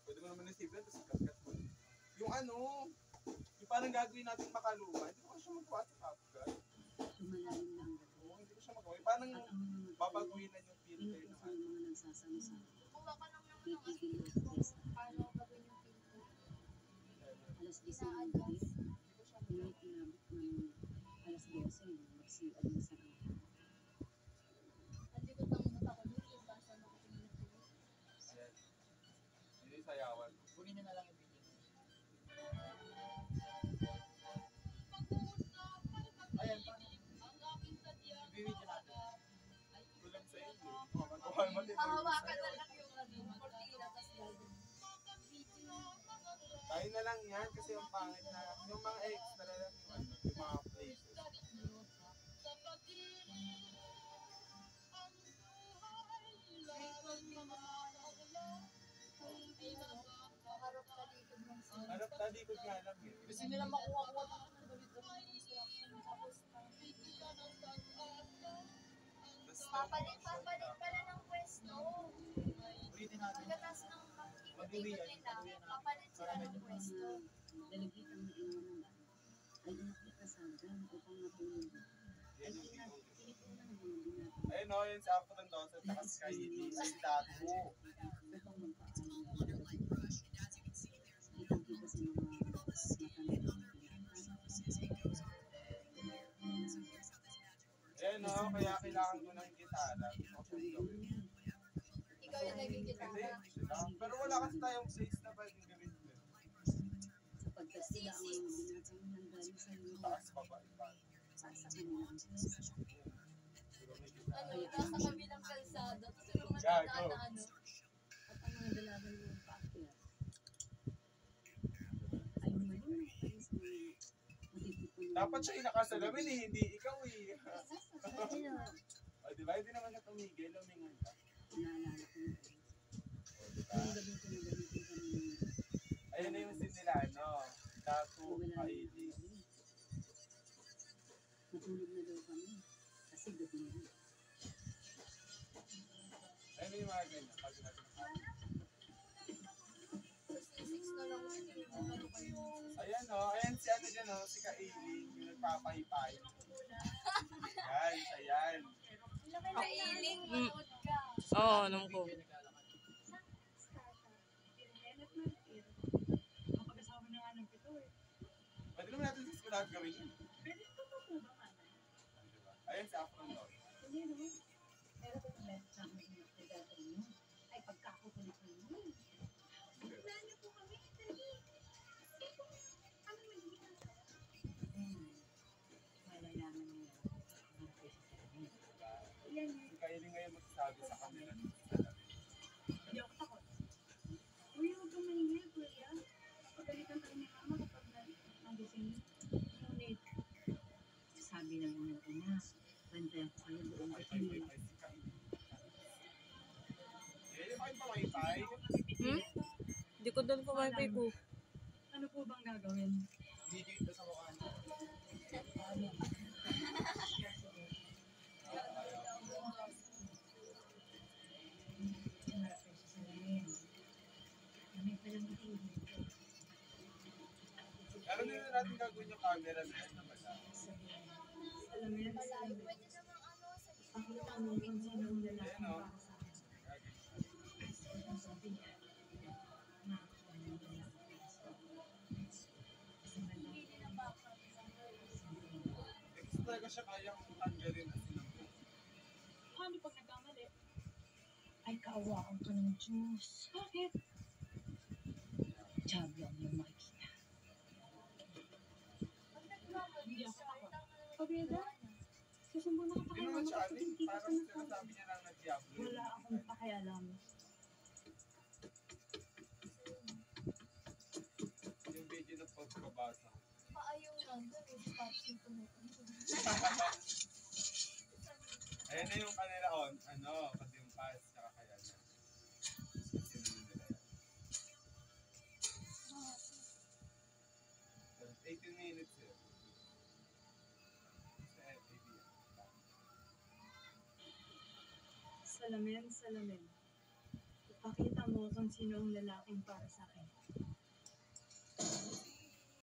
Pwede mo naman isipin, tapos cut mo. Yung ano, yung parang gagawin natin makaluma, hindi ko siya magawa sa Top Gun. Lumalalim lang. Oo, hindi ko siya magawa. Parang babaguhin na yung filter na. Yung mga nagsasama-sama. Kuha ka lang naman ng Pipigil yung test. paano gagawin yung filter. Alas 10 ng gabi. Hindi tinabot ng alas 12. Magsiad na sa akin. Ang likod ng mata ko dun, yung basa na ko pinagpili. Ayan. Hindi sayawan. Kunin niyo na lang yung video. Ayan, paano? I-video natin. Kulang sa inyo. Magkuhan mo din. Hahawakan na lang yung cortina, tas gagawin. Tayo na lang yan kasi yung pangit na, yung mga extra lang yung ano, yung mga places. Harap talikod ng sila. Harap talikod nga lang eh. Gusto nila makuha-kuha ng ganito ng instruction. Tapos, Tapos, papalit pala ng pwesto. Ulitin natin. Pagkatas ng ikot-ikot nila, papalit sila ng pwesto. Dalagitan na iwan na ay inaklikasada upang matulog. Ay yan yung video. tinipunan mo din natin Ayun o, yun si Afro Dawson, saka si Kylie, si Tato. upang magpaalam. Kitang-kita sa mga matanda. Ayun o, kaya kailangan ko ng gitara. Gusto ko siyang gawin. Ikaw yung naging gitara. Pero wala kasi tayong place na pwedeng gawin ko. Sapagkat sila ang mga binatang nanggaling sa iyo Taas pa ba? Iba. sa kanilang Ano, nasa kabilang kalsada. Tutulungan na ano. at ang mga dalagan ng paakyat ay malunod tayo sa mga matitipon. Dapat siya yung nakasalamin eh, hindi ikaw eh. Kaya, O diba, hindi naman siya tumigil, lumingon ka. naalala ko na O diba? yung gabi ko na gamitin kami Ayun na yung scene nila, no? Tato, Kylie. matulog na daw kami kasi gabi na. Ayun na yung mga ganyan. Pag natin Six na lang yun. Ano kayo? ayan o, ayan si ano dyan o, si Kylie, yung nagpapahipay. Yan, siya yan. Kailing, manood ka. Oo, alam ko. Kapag-asawa na nga ng pito eh. Pwede naman natin sa eskwelahan gawin yun. Pwede ito po po ba nga? Diba? Ayun si Afro Dawson. Hindi naman. Pero kung meron sa akin yung nagdadal nyo, ay pagkakukulit nyo. Plano po kami. Dali. Ano magiging ang malalaman nyo. Yan yun. Si Kylie ngayon magsasabi sa kanila. Hindi ako takot. Uy, huwag kang maingay, kuya. Pagalitan tayo ni mama kapag nagising niyo. Ngunit, sabi ng una, bantayan ko kayo doon sa Pahipay kanila. si Kylie. Eh, yung kayong pamahipay. Hindi ko doon po wifi ko. Ano po bang gagawin? Video ito sa mukha niyo. Ano? Alam nyo na natin gagawin yung camera na yan naman. Alam mo yan? Malayo. Pwede namang ano, sa Ang tanong kung sino ang lalaki Ayan, oh. para sa akin. Sabi niya, na ako ang lalaki para sa akin. Kasi malaki. hindi ng baka. Gusto talaga siya kayang tanggalin na sinabi. Paano pag nagkamali? Ay, kaawaan ka ng Diyos. Bakit? Diablo ang iyong makikita. Pag nagkamali Hindi ako siya, takot. itaw na lang. Pabida? Susumbong na kita Hindi kay naman mama siya kasi aling. hindi ka Parang sa sinasabi niya lang na Diablo. Wala akong pakialam. Yung video na pagkabasa. Paayaw lang doon. Hindi papsin ko na. Ayan na yung kanila on. Ano, kasi yung pass, tsaka kaya na. Kasi yun nila yan. 18 minutes yun. Salamin, salamin. Ipakita mo kung kung sino ang lalaking para sa akin.